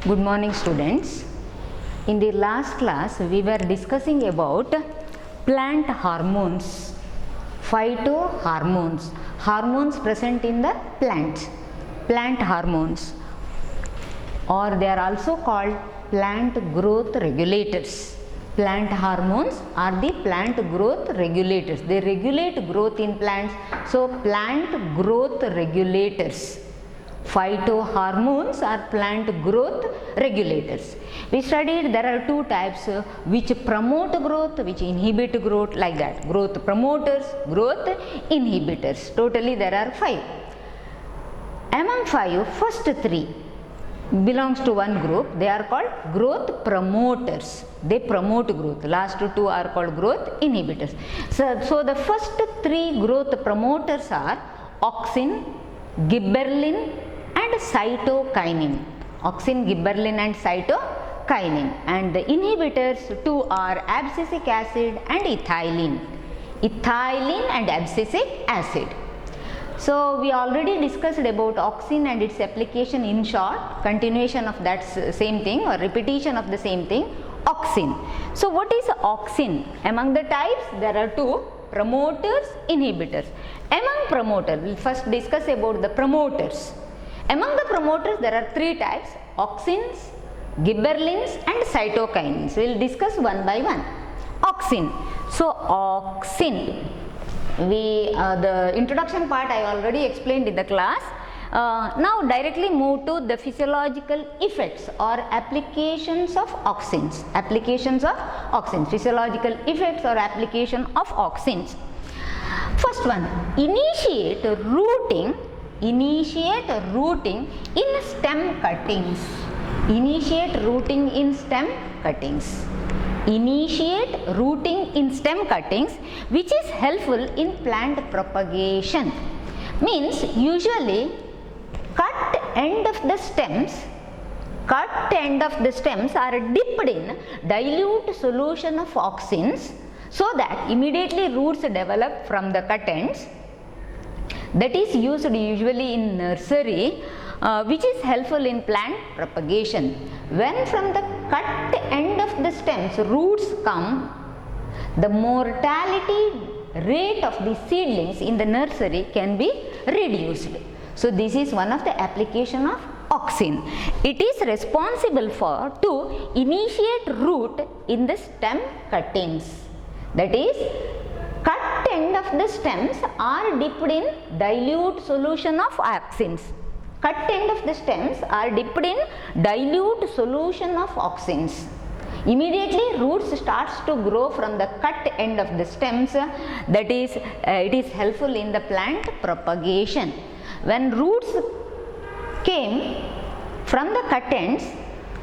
Good morning, students. In the last class we were discussing about plant hormones, phytohormones, hormones present in the plants, plant hormones, or they are also called plant growth regulators. Plant hormones are the plant growth regulators. They regulate growth in plants. So plant growth regulators. Phytohormones are plant growth regulators. We studied there are two types which promote growth, which inhibit growth, like that. Growth promoters, growth inhibitors. Totally there are 5. Among 5, first 3 belongs to one group. They are called growth promoters. They promote growth. Last 2 are called growth inhibitors. So the first 3 growth promoters are auxin, gibberellin and cytokinin. Auxin, gibberellin and cytokinin. And the inhibitors 2 are abscisic acid and ethylene. Ethylene and abscisic acid. So we already discussed about auxin and its application in short, continuation of that same thing or repetition of the same thing, auxin. So what is auxin? Among the types there are 2, promoters, inhibitors. Among promoters, we will first discuss about the promoters. Among the promoters there are 3 types, auxins, gibberellins and cytokinins. We will discuss one by one. Auxin. So auxin, the introduction part I already explained in the class. Now directly move to the physiological effects or applications of auxins. Applications of auxins, physiological effects or application of auxins. First one, initiate rooting in stem cuttings. Initiate rooting in stem cuttings. Initiate rooting in stem cuttings, which is helpful in plant propagation. Means usually cut end of the stems are dipped in dilute solution of auxins, so that immediately roots develop from the cut ends. That is used usually in nursery, which is helpful in plant propagation. When from the cut end of the stems roots come, the mortality rate of the seedlings in the nursery can be reduced. So this is one of the application of auxin. It is responsible for to initiate root in the stem cuttings. That is, cut end of the stems are dipped in dilute solution of auxins. Cut end of the stems are dipped in dilute solution of auxins. Immediately roots starts to grow from the cut end of the stems. That is, it is helpful in the plant propagation. When roots came from the cut ends,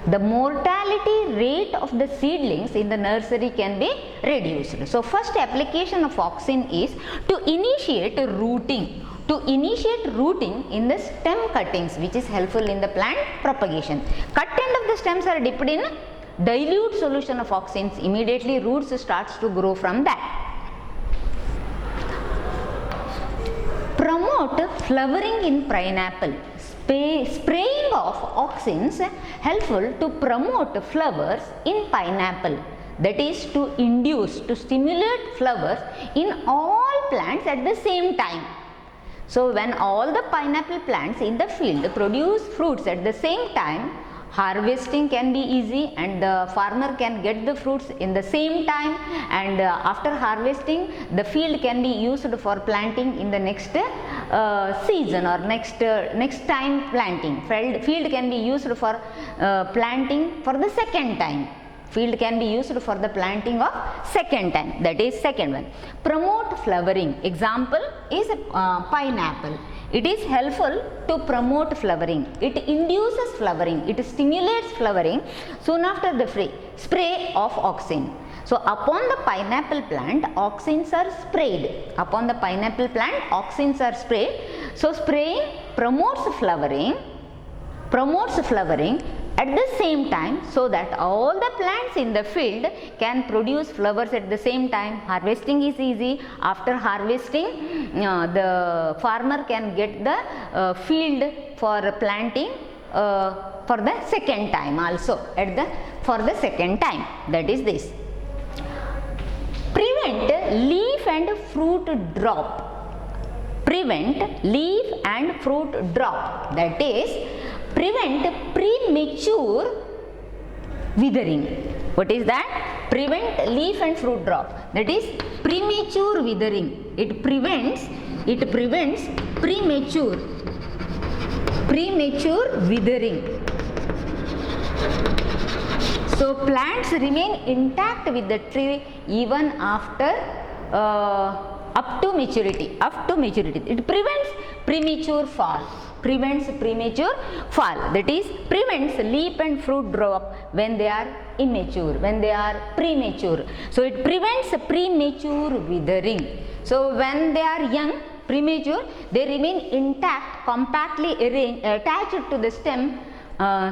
the mortality rate of the seedlings in the nursery can be reduced. So first application of auxin is to initiate rooting. To initiate rooting in the stem cuttings, which is helpful in the plant propagation. Cut end of the stems are dipped in dilute solution of auxins. Immediately roots starts to grow from that. Promote flowering in pineapple. Spraying of auxins helpful to promote flowers in pineapple. That is, to induce, to stimulate flowers in all plants at the same time. So when all the pineapple plants in the field produce fruits at the same time, harvesting can be easy and the farmer can get the fruits in the same time, and after harvesting the field can be used for planting in the next season or next time planting. Field can be used for planting for the second time. Field can be used for the planting of second time. That is second one. Promote flowering. Example is pineapple. It is helpful to promote flowering. It induces flowering. It stimulates flowering soon after the spray of auxin. So upon the pineapple plant, auxins are sprayed. Upon the pineapple plant, auxins are sprayed. So spraying promotes flowering at the same time, so that all the plants in the field can produce flowers at the same time. Harvesting is easy. After harvesting, the farmer can get the field for planting for the second time also, for the second time, that is this. Prevent leaf and fruit drop. Prevent leaf and fruit drop, that is prevent premature withering. What is that? Prevent leaf and fruit drop, that is premature withering. It prevents premature withering. So plants remain intact with the tree even after up to maturity. It prevents premature fall. That is prevents leaf and fruit drop when they are immature, when they are premature. So it prevents premature withering. So when they are young, premature, they remain intact, compactly attached to the stem,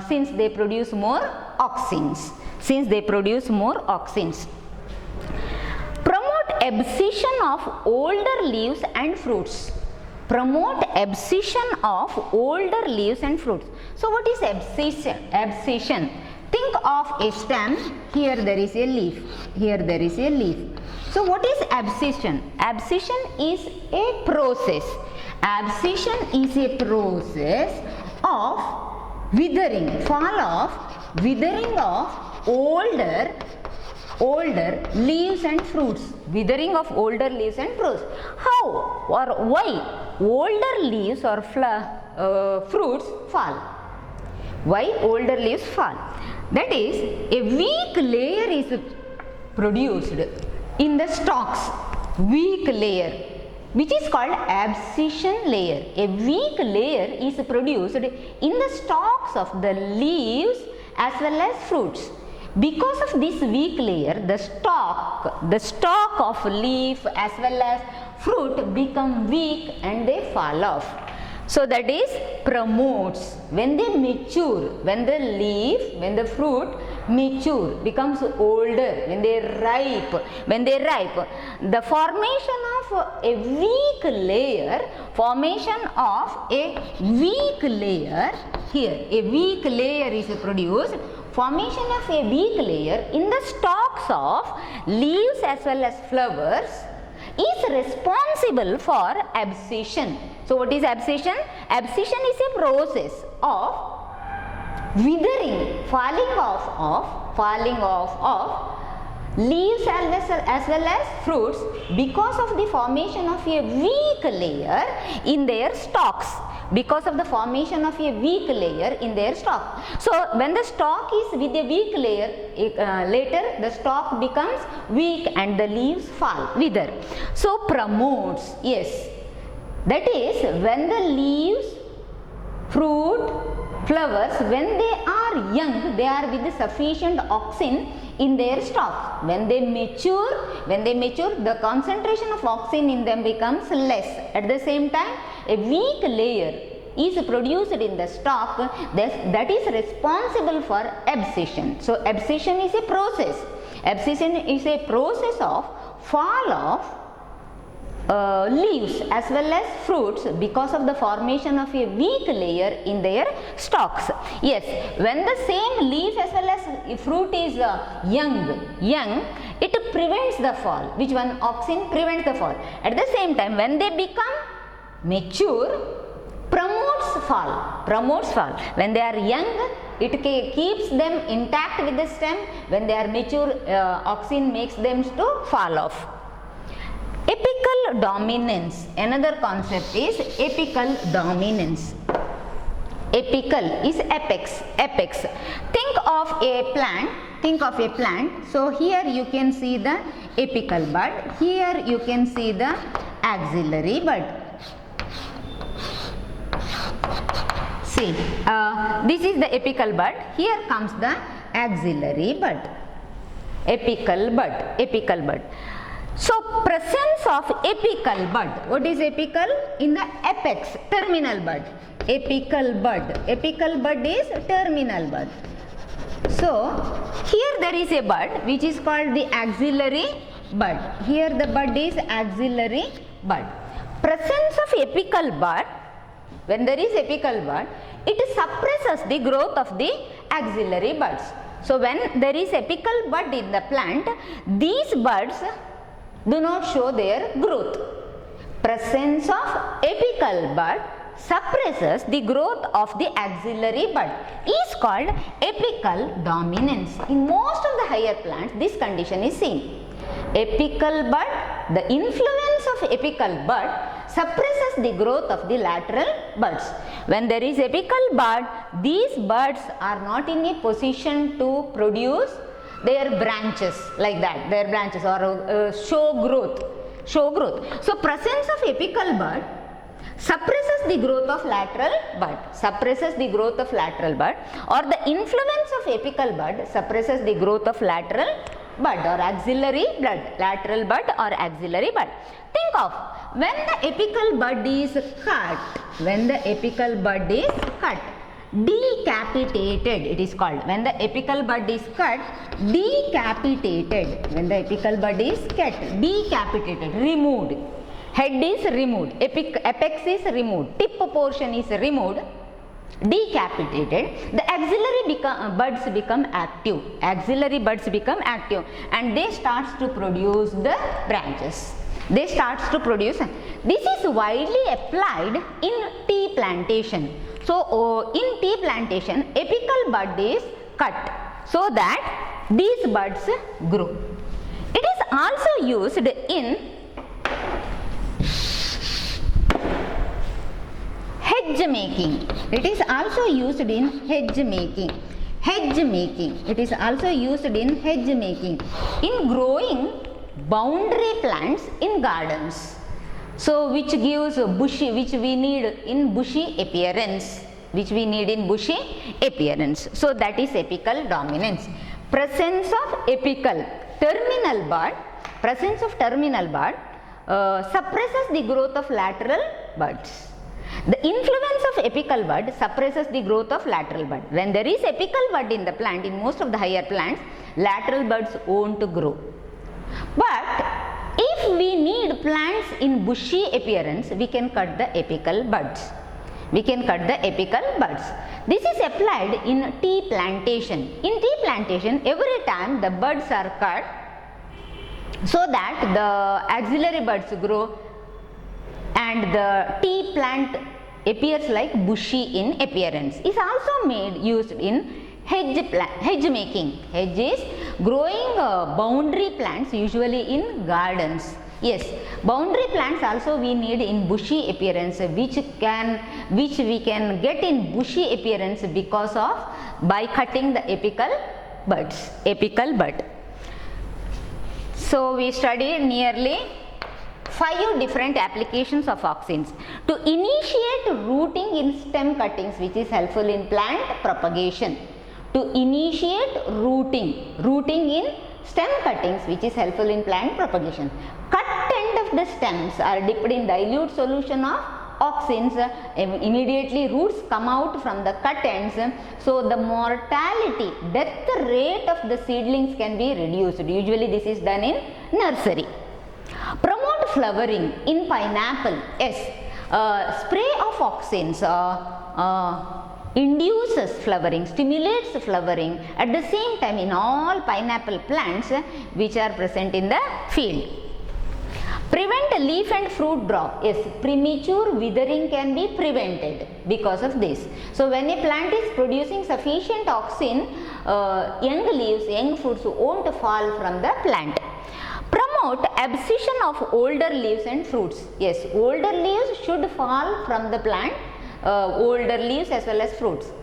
since they produce more auxins. Promote abscission of older leaves and fruits. So what is abscission? Think of a stem. Here there is a leaf. So what is abscission? Abscission is a process. Of withering, withering of older leaves and fruits. How or why older leaves or fruits fall? Why older leaves fall? That is, a weak layer is produced in the stalks, which is called abscission layer. A weak layer is produced in the stalks of the leaves as well as fruits. Because of this weak layer, the stalk of leaf as well as fruit become weak and they fall off. So that is promotes. When they mature, when the fruit mature, becomes older, when they ripe, the formation of a weak layer, here a weak layer is produced. Formation of a weak layer in the stalks of leaves as well as flowers is responsible for abscission. So what is abscission? Abscission is a process of withering, falling off of leaves as well as fruits because of the formation of a weak layer in their stalks. So when the stalk is with a weak layer, later the stalk becomes weak and the leaves wither. So promotes, yes. That is, when the leaves, fruit, flowers, when they are young, they are with sufficient auxin in their stalk. When they mature, the concentration of auxin in them becomes less. At the same time, a weak layer is produced in the stalk that is responsible for abscission. So abscission is a process. Of fall of leaves as well as fruits because of the formation of a weak layer in their stalks. Yes, when the same leaf as well as fruit is young, it prevents the fall. Which one? Auxin prevents the fall. At the same time, when they become mature, promotes fall. When they are young, it keeps them intact with the stem. When they are mature, auxin makes them to fall off. Apical dominance. Another concept is apical dominance. Apical is apex. Think of a plant. So here you can see the apical bud. Here you can see the axillary bud. See, this is the apical bud. Here comes the axillary bud. Apical bud. So presence of apical bud. What is apical? In the apex, terminal bud. Apical bud is terminal bud. So here there is a bud which is called the axillary bud. Here the bud is axillary bud. Presence of apical bud. When there is apical bud, it suppresses the growth of the axillary buds. So when there is apical bud in the plant, these buds do not show their growth. Presence of apical bud suppresses the growth of the axillary bud is called apical dominance. In most of the higher plants, this condition is seen. Apical bud, the influence of apical bud suppresses the growth of the lateral buds. When there is apical bud, these buds are not in a position to produce their branches like that, their branches or show growth. So presence of apical bud suppresses the growth of lateral bud, or the influence of apical bud suppresses the growth of lateral bud or axillary bud, lateral bud or axillary bud. Think of when the apical bud is cut, decapitated it is called. When the apical bud is cut, decapitated, when the apical bud is cut, decapitated, removed, head is removed, apex is removed, tip portion is removed, decapitated, the axillary buds become active, and they starts to produce the branches. This is widely applied in tea plantation. So in tea plantation, apical bud is cut so that these buds grow. It is also used in hedge making. It is also used in hedge making. In growing boundary plants in gardens. So which gives bushy, which we need in bushy appearance. So that is apical dominance. Presence of apical terminal bud suppresses the growth of lateral buds. The influence of apical bud suppresses the growth of lateral bud. When there is apical bud in the plant, in most of the higher plants, lateral buds won't grow. But if we need plants in bushy appearance, we can cut the apical buds. This is applied in tea plantation. In tea plantation, every time the buds are cut so that the axillary buds grow and the tea plant appears like bushy in appearance, is also used in hedge making. Hedge is growing boundary plants usually in gardens. Yes, boundary plants also we need in bushy appearance, which we can get in bushy appearance because of by cutting the apical bud. So we studied nearly 5 different applications of auxins. To initiate rooting in stem cuttings, which is helpful in plant propagation. To initiate rooting in stem cuttings, which is helpful in plant propagation. Cut end of the stems are dipped in dilute solution of auxins. Immediately roots come out from the cut ends, so the mortality, death rate of the seedlings can be reduced. Usually this is done in nursery. Promote flowering in pineapple. Yes, spray of auxins induces flowering, stimulates flowering at the same time in all pineapple plants which are present in the field. Prevent leaf and fruit drop. Yes, premature withering can be prevented because of this. So when a plant is producing sufficient auxin, young leaves, young fruits won't fall from the plant. Promote abscission of older leaves and fruits. Yes, older leaves should fall from the plant, older leaves as well as fruits.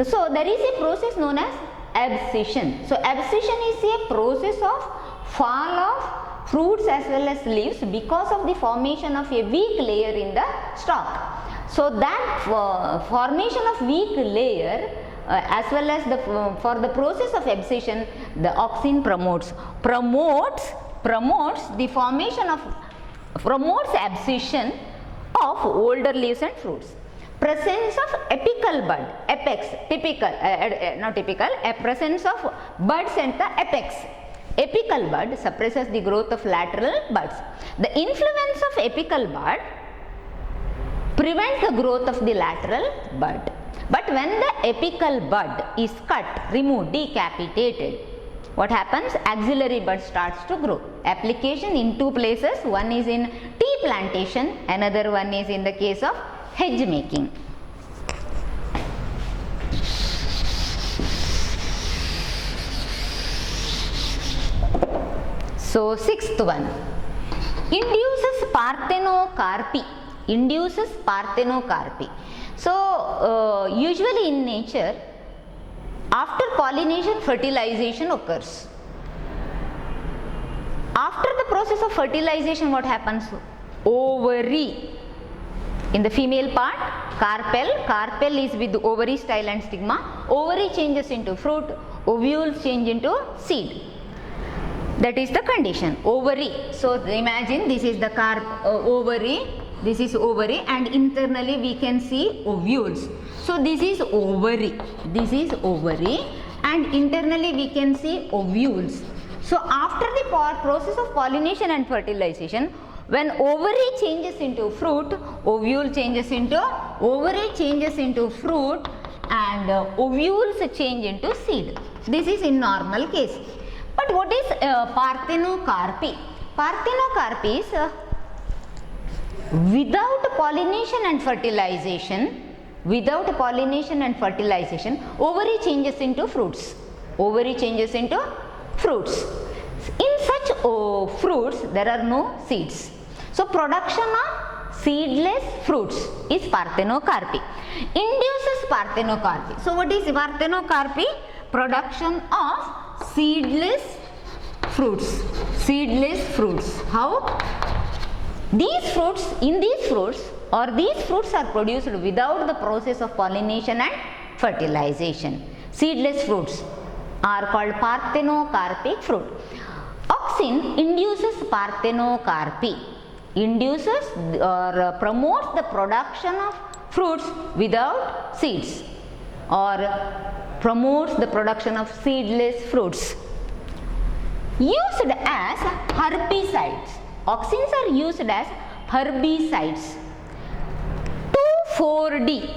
So there is a process known as abscission. So abscission is a process of fall of fruits as well as leaves because of the formation of a weak layer in the stalk. So that formation of weak layer as well as for the process of abscission, the auxin promotes the formation of abscission of older leaves and fruits. Presence of apical bud, apex, presence of buds at the apex. Apical bud suppresses the growth of lateral buds. The influence of apical bud prevents the growth of the lateral bud. But when the apical bud is cut, removed, decapitated, what happens? Axillary bud starts to grow. Application in two places, one is in tea plantation, another one is in the case of hedge making. So, sixth one, induces parthenocarpy. Induces parthenocarpy. So, usually in nature, after pollination, fertilization occurs. After the process of fertilization, what happens? Ovary. In the female part, carpel is with ovary, style and stigma. Ovary changes into fruit, ovules change into seed. That is the condition, ovary. So, imagine this is the ovary, this is ovary, and internally we can see ovules. So, this is ovary, and internally we can see ovules. So, after the process of pollination and fertilization, when ovary changes into fruit, ovule changes into, ovary changes into fruit, and ovules change into seed. This is in normal case. But what is parthenocarpy? Parthenocarpy is without pollination and fertilization, ovary changes into fruits. In such fruits, there are no seeds. So, production of seedless fruits is parthenocarpy. Induces parthenocarpy. So, what is parthenocarpy? Production of seedless fruits. How? These fruits are produced without the process of pollination and fertilization. Seedless fruits are called parthenocarpic fruit. Auxin induces parthenocarpy, induces or promotes the production of fruits without seeds, or promotes the production of seedless fruits. Used as herbicides. Auxins are used as herbicides. 2,4-D.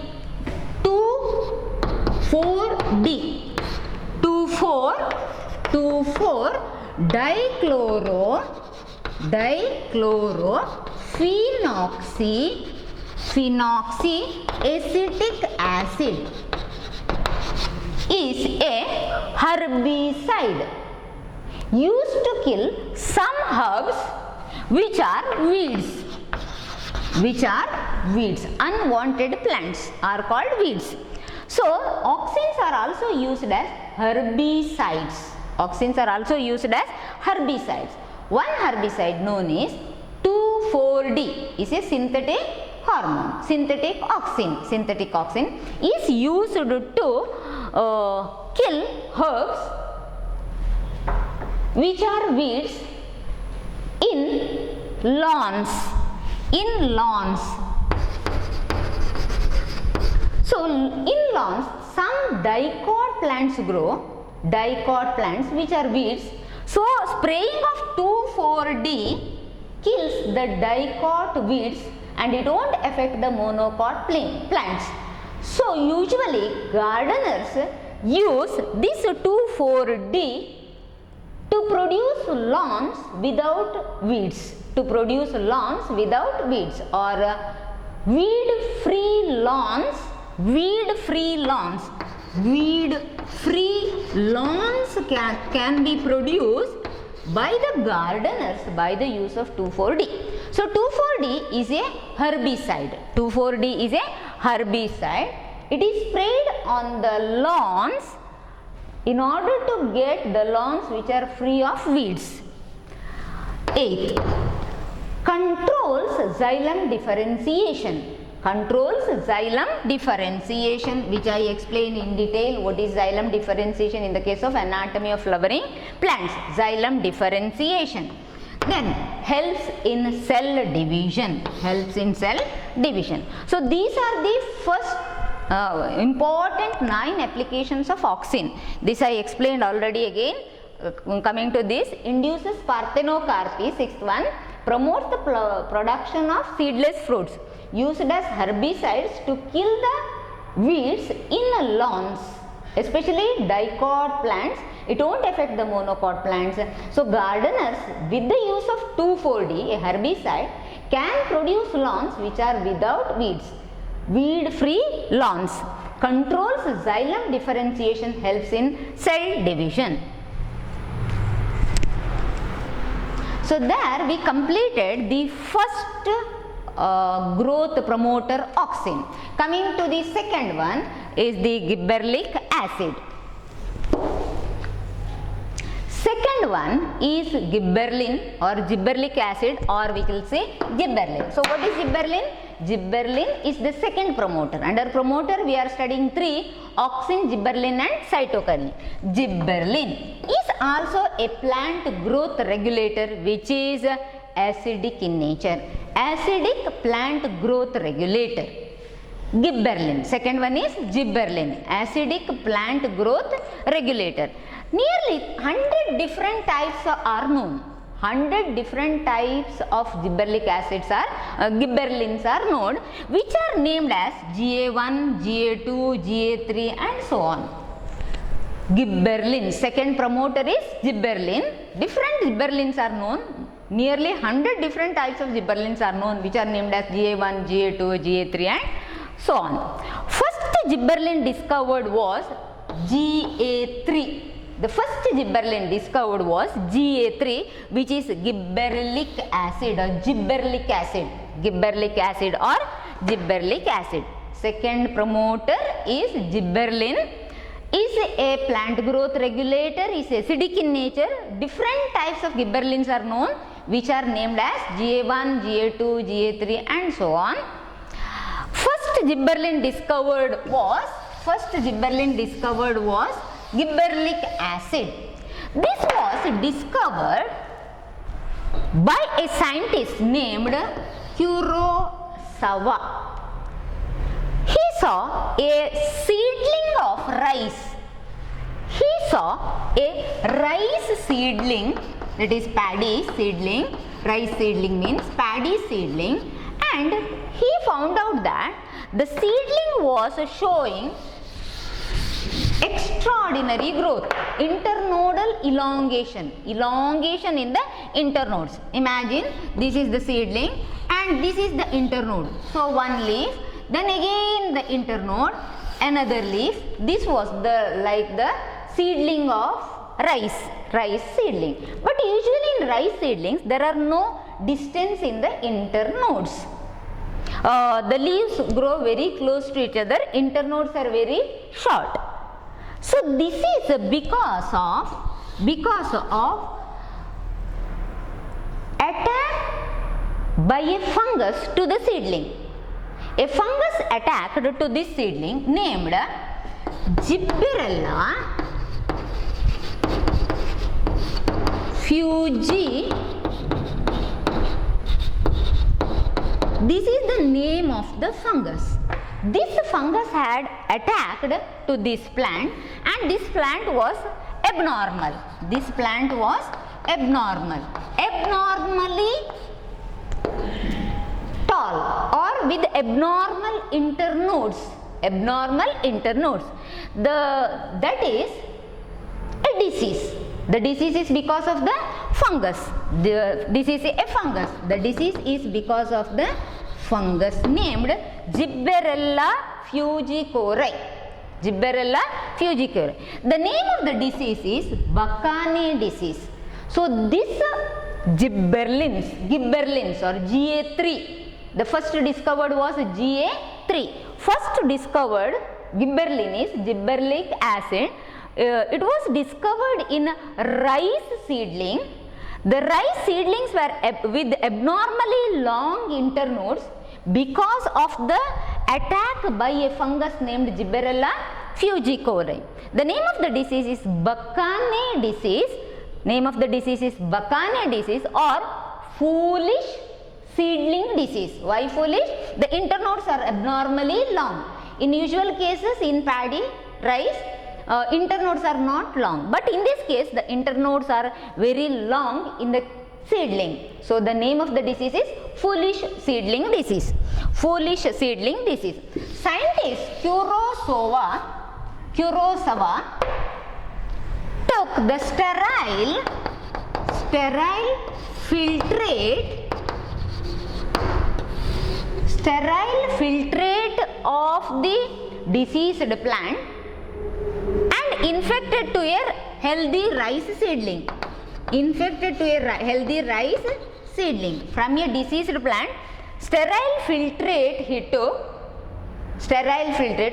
2,4-dichlorophenoxyacetic acid is a herbicide used to kill some herbs which are weeds. Unwanted plants are called weeds. So, auxins are also used as herbicides. One herbicide known as 2,4-D is a synthetic hormone. Synthetic auxin is used to kill herbs which are weeds in lawns. So, in lawns, some dicot plants grow, which are weeds. So, spraying of 2,4-D kills the dicot weeds and it won't affect the monocot plants. So, usually gardeners use this 2,4-D to produce lawns without weeds, or weed-free lawns. Weed-free lawns can be produced by the gardeners by the use of 2,4-D. So, 2,4-D is a herbicide. It is sprayed on the lawns in order to get the lawns which are free of weeds. 8th, controls xylem differentiation. Which I explain in detail. What is xylem differentiation in the case of anatomy of flowering plants? Xylem differentiation. Then helps in cell division. So, these are the first important 9 applications of auxin. This I explained already again. Coming to this, induces parthenocarpy, 6th one, promotes the production of seedless fruits, used as herbicides to kill the weeds in lawns, especially dicot plants. It won't affect the monocot plants. So gardeners with the use of 2,4-D, a herbicide, can produce lawns which are without weeds. Weed free lawns. Controls xylem differentiation, helps in cell division. So there we completed the first growth promoter auxin. Coming to the second one is the gibberellic acid. Second one is gibberellin or gibberellic acid, or we will say gibberellin. So what is gibberellin? Gibberellin is the second promoter. Under promoter we are studying three: auxin, gibberellin and cytokinin. Gibberellin is also a plant growth regulator which is acidic in nature. Acidic plant growth regulator. Gibberellin. Second one is gibberellin, acidic plant growth regulator. Nearly 100 different types are known. 100 different types of gibberellic acids are gibberellins are known, which are named as GA1, GA2, GA3 and so on. Gibberellin, second promoter is gibberellin. Different gibberellins are known. Nearly 100 different types of gibberellins are known, which are named as GA1, GA2, GA3 and so on. First gibberellin discovered was GA3. The first gibberellin discovered was GA3, which is gibberellic acid or gibberellic acid. Gibberellic acid or gibberellic acid. Second promoter is gibberellin. Is a plant growth regulator, is acidic in nature. Different types of gibberellins are known, which are named as GA1, GA2, GA3 and so on. First gibberellin discovered was gibberellic acid. This was discovered by a scientist named Kurosawa. He saw a seedling of rice. He saw a rice seedling, that is paddy seedling. Rice seedling means paddy seedling, and he found out that the seedling was showing extraordinary growth, internodal elongation in the internodes. Imagine this is the seedling and this is the internode. So one leaf, then again the internode, another leaf. This was the seedling of rice seedling. But usually in rice seedlings there are no distance in the internodes. The leaves grow very close to each other, internodes are very short. So this is because of attack by a fungus to the seedling. A fungus attacked to this seedling named Gibberella fuji. This is the name of the fungus. This fungus had attacked to this plant, and this plant was abnormal. This plant was abnormally tall or with abnormal internodes. That is a disease. The disease is because of the fungus. The disease is a fungus. The disease is because of the fungus named Gibberella fugicori. Gibberella fugicori. The name of the disease is Bakane disease. So this gibberellins or GA3, the first discovered was GA3. First discovered gibberellin is gibberellic acid. It was discovered in rice seedling. The rice seedlings were with abnormally long internodes because of the attack by a fungus named Gibberella fugicori. The name of the disease is Bakane disease. Name of the disease is Bakane disease or foolish seedling disease. Why foolish? The internodes are abnormally long. In usual cases in paddy, rice, internodes are not long, but in this case the internodes are very long in the seedling. So the name of the disease is foolish seedling disease. foolish seedling disease. Scientist Kurosawa took the sterile filtrate of the diseased plant and infected to a healthy rice seedling. From a diseased plant, sterile filtrate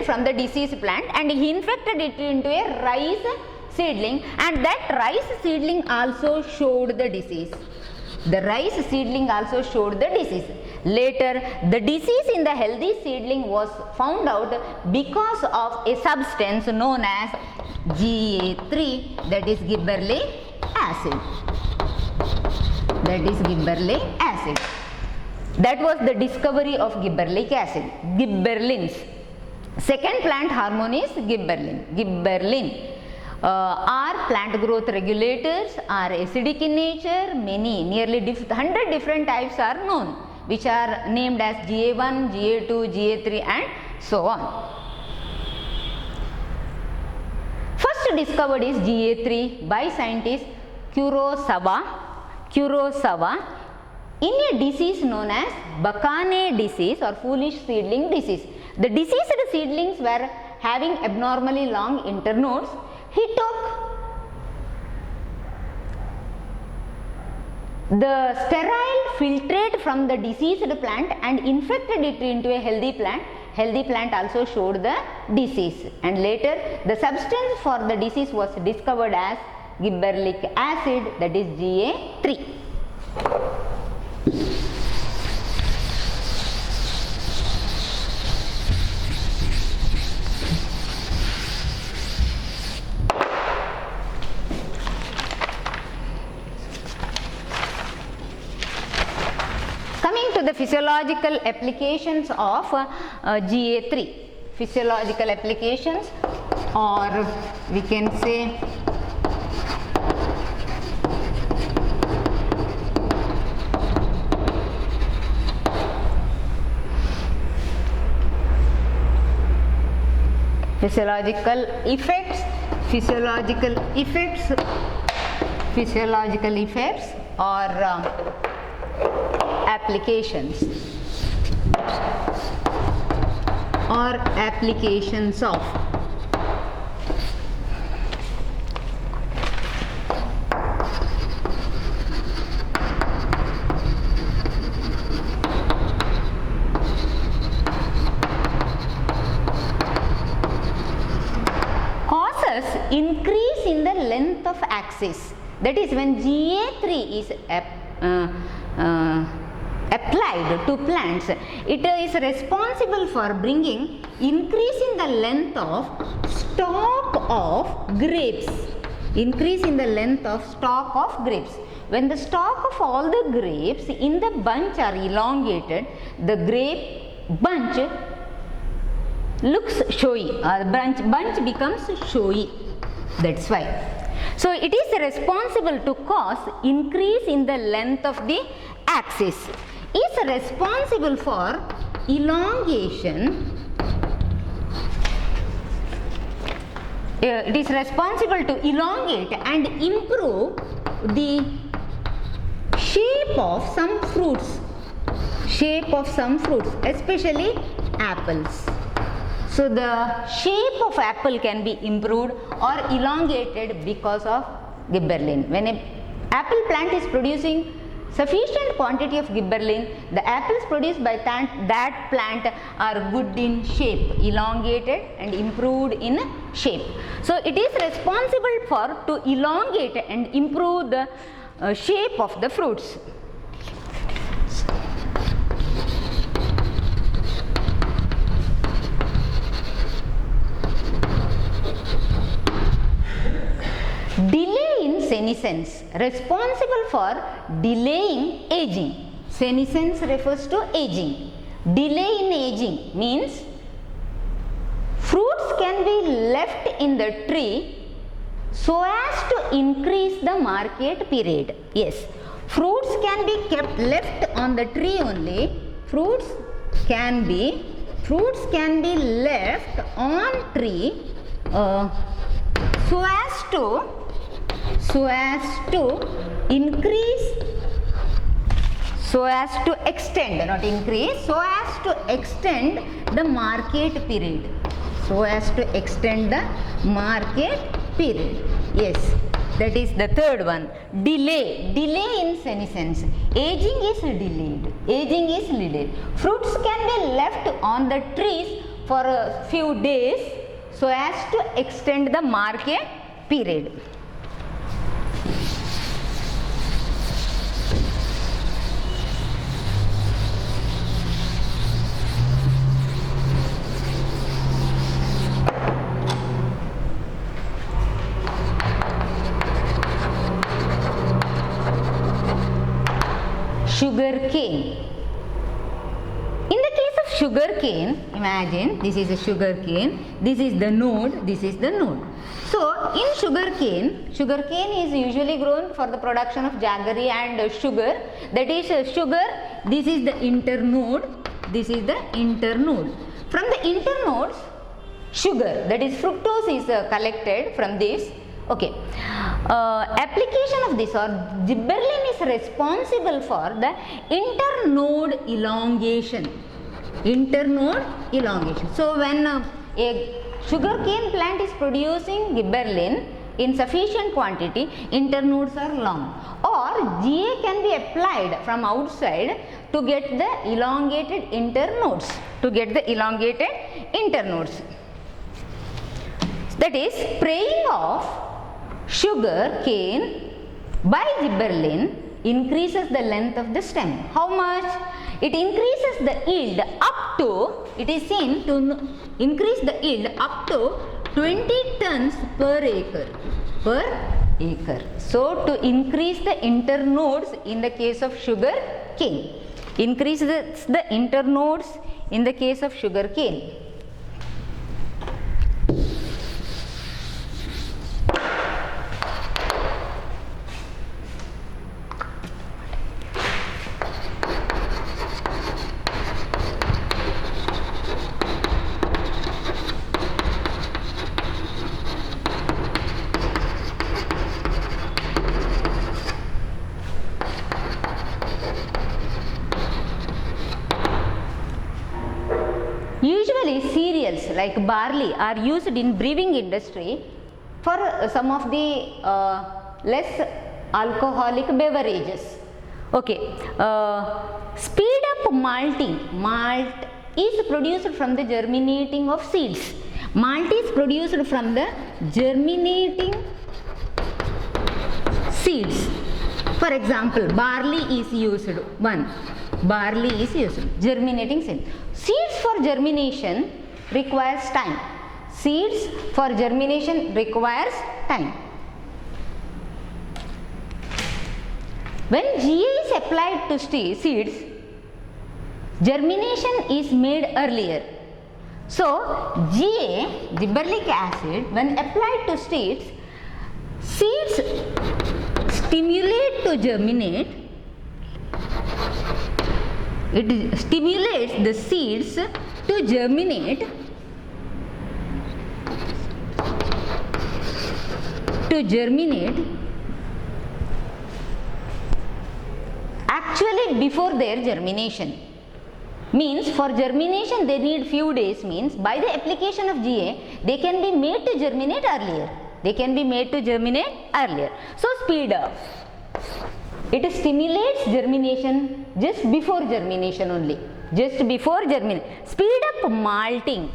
from the diseased plant and he infected it into a rice seedling, and that rice seedling also showed the disease. Later, the disease in the healthy seedling was found out because of a substance known as GA3, that is gibberellic acid. That was the discovery of gibberellic acid. Gibberellins. Second plant hormone is gibberellin. Are plant growth regulators, are acidic in nature. Nearly 100 different types are known, which are named as GA1, GA2, GA3 and so on. First discovered is GA3 by scientist Kurosawa in a disease known as Bakane disease or foolish seedling disease. The diseased seedlings were having abnormally long internodes. He took the sterile filtrate from the diseased plant and infected it into a healthy plant. Healthy plant also showed the disease, and later the substance for the disease was discovered as gibberellic acid, that is GA3. Coming to the physiological applications of GA3. Physiological applications, or we can say physiological effects or applications of causes increase in the length of axis. That is, when GA3 is applied to plants, it is responsible for bringing increase in the length of stalk of grapes. When the stalk of all the grapes in the bunch are elongated, the grape bunch looks showy, or bunch becomes showy. That's why. So it is responsible to cause increase in the length of the axis. Is responsible for elongation. It is responsible to elongate and improve the shape of some fruits, especially apples. So the shape of apple can be improved or elongated because of gibberellin. When an apple plant is producing sufficient quantity of gibberellin, the apples produced by that plant are good in shape, elongated and improved in shape. So it is responsible to elongate and improve the shape of the fruits. Delay in senescence, responsible for delaying aging. Senescence refers to aging. Delay in aging means fruits can be left in the tree so as to increase the market period. Yes, fruits can be kept left on the tree only. Fruits can be left on tree so as to increase, so as to extend, not increase, so as to extend the market period, so as to extend the market period. Yes, that is the third one. Delay in senescence. Aging is delayed. Fruits can be left on the trees for a few days so as to extend the market period. Sugar cane. In the case of sugar cane, imagine this is a sugar cane, this is the node, this is the node. So in sugar cane is usually grown for the production of jaggery and sugar, that is sugar, this is the internode, this is the internode. From the internodes, sugar, that is fructose, is collected from this. Okay, application of this, or gibberellin is responsible for the internode elongation. So when a sugarcane plant is producing gibberellin in sufficient quantity, internodes are long, or GA can be applied from outside to get the elongated internodes. That is, spraying of sugar cane by gibberellin increases the length of the stem. How much? It increases the yield up to, it is seen to increase the yield up to 20 tons per acre. So to increase the internodes in the case of sugar cane, increases the internodes in the case of sugar cane. Usually cereals like barley are used in brewing industry for some of the less alcoholic beverages. Okay, speed up malting. Malt is produced from the germinating of seeds. Malt is produced from the germinating seeds. For example, barley is used. Germinating seeds. Seeds for germination requires time. When GA is applied to seeds, germination is made earlier. So, GA, gibberellic acid, when applied to seeds stimulate to germinate. It stimulates the seeds to germinate actually before their germination. Means for germination they need few days, means by the application of GA they can be made to germinate earlier. So speed up. It stimulates germination just before germination only. Speed up malting.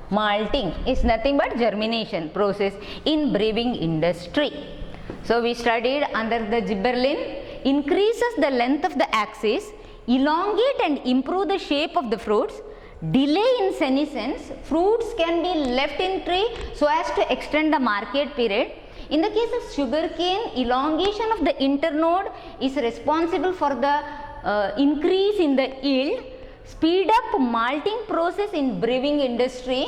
Malting is nothing but germination process in brewing industry. So we studied under the gibberellin increases the length of the axis, elongate and improve the shape of the fruits, delay in senescence, fruits can be left in tree so as to extend the market period. In the case of sugarcane, elongation of the internode is responsible for the increase in the yield. Speed up malting process in brewing industry.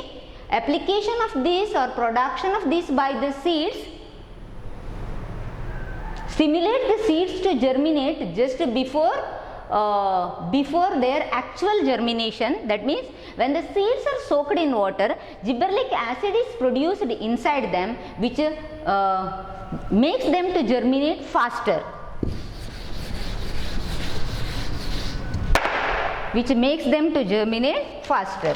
Application of this or production of this by the seeds stimulate the seeds to germinate just before before their actual germination. That means when the seeds are soaked in water, gibberellic acid is produced inside them, which makes them to germinate faster. Which makes them to germinate faster.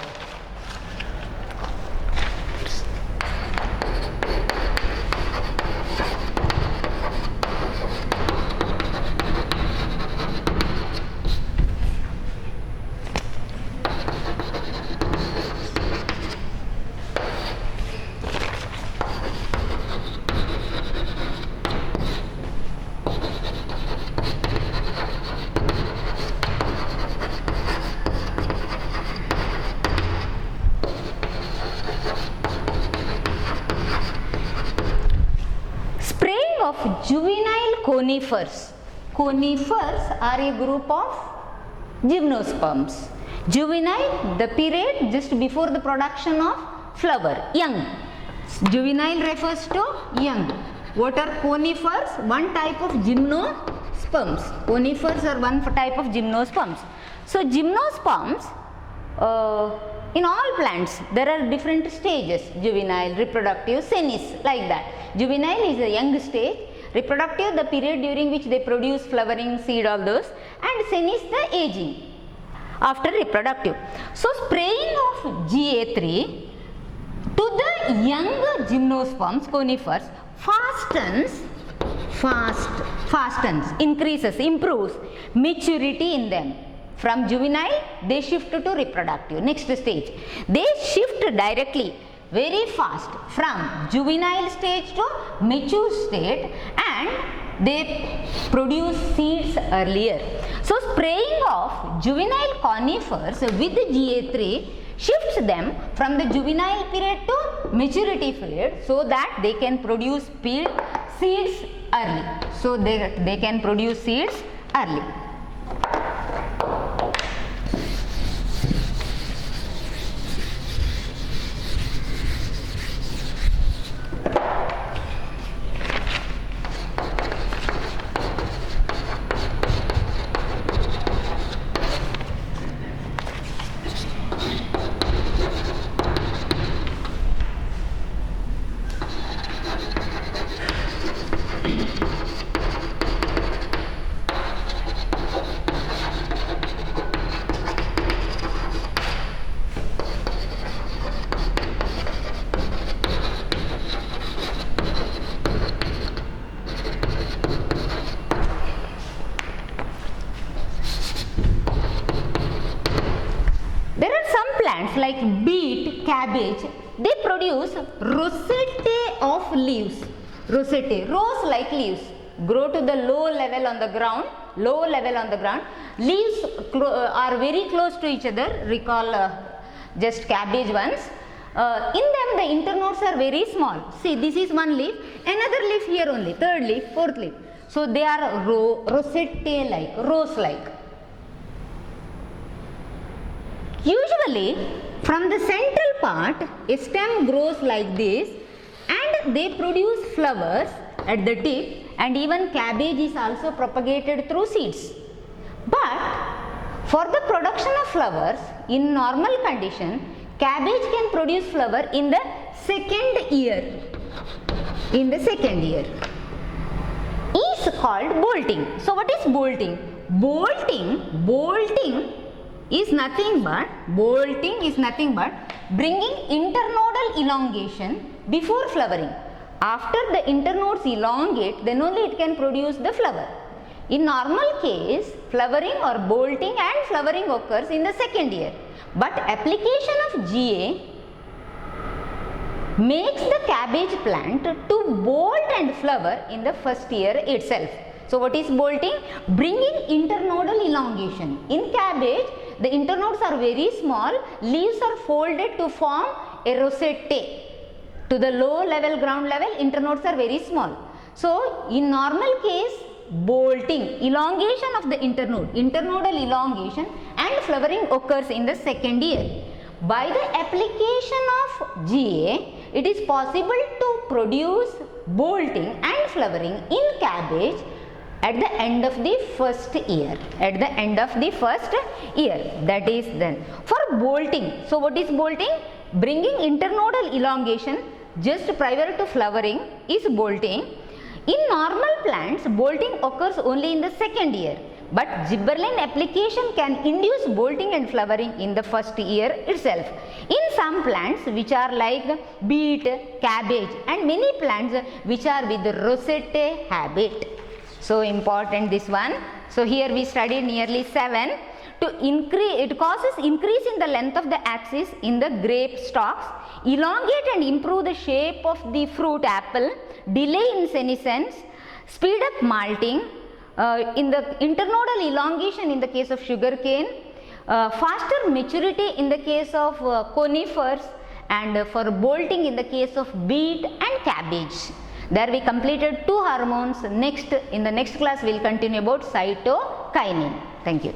Juvenile conifers. Conifers are a group of gymnosperms. Juvenile, the period just before the production of flower, young. Juvenile refers to young. What are conifers? One type of gymnosperms. Conifers are one type of gymnosperms. So gymnosperms, in all plants there are different stages: juvenile, reproductive, senesce, like that. Juvenile is a young stage, reproductive the period during which they produce flowering, seed, all those, and senesce the aging after reproductive. So spraying of GA3 to the young gymnosperms, conifers, fastens, increases, improves maturity in them. From juvenile they shift to reproductive, next stage. They shift directly very fast from juvenile stage to mature state, and they produce seeds earlier. So spraying of juvenile conifers with GA3 shifts them from the juvenile period to maturity period, so that they can produce seeds early. So they can produce seeds early. Like beet, cabbage, they produce rosette of leaves. Rosette, rose like leaves, grow to the low level on the ground. Leaves are very close to each other. Recall just cabbage ones. In them the internodes are very small. See, this is one leaf, another leaf here only, third leaf, fourth leaf. So they are rosette like, rose like. Usually from the central part a stem grows like this, and they produce flowers at the tip, and even cabbage is also propagated through seeds. But for the production of flowers in normal condition, cabbage can produce flower in the second year. Is called bolting. So what is bolting? Bolting is nothing but bringing internodal elongation before flowering. After the internodes elongate, then only it can produce the flower. In normal case, flowering or bolting and flowering occurs in the second year, but application of GA makes the cabbage plant to bolt and flower in the first year itself. So what is bolting? Bringing internodal elongation. In cabbage, the internodes are very small, leaves are folded to form a rosette. To the low level, ground level, internodes are very small. So in normal case, bolting, elongation of the internodal elongation and flowering occurs in the second year. By the application of GA, it is possible to produce bolting and flowering in cabbage at the end of the first year. At the end of the first year, that is then. For bolting, so what is bolting? Bringing internodal elongation just prior to flowering is bolting. In normal plants, bolting occurs only in the second year, but gibberellin application can induce bolting and flowering in the first year itself. In some plants which are like beet, cabbage and many plants which are with rosette habit. So important this one. So here we studied nearly 7. To increase, it causes increase in the length of the axis in the grape stalks, elongate and improve the shape of the fruit apple, delay in senescence, speed up malting, in the internodal elongation in the case of sugarcane, faster maturity in the case of conifers, and for bolting in the case of beet and cabbage. There we completed 2 hormones. Next, in the next class we will continue about cytokinin. Thank you.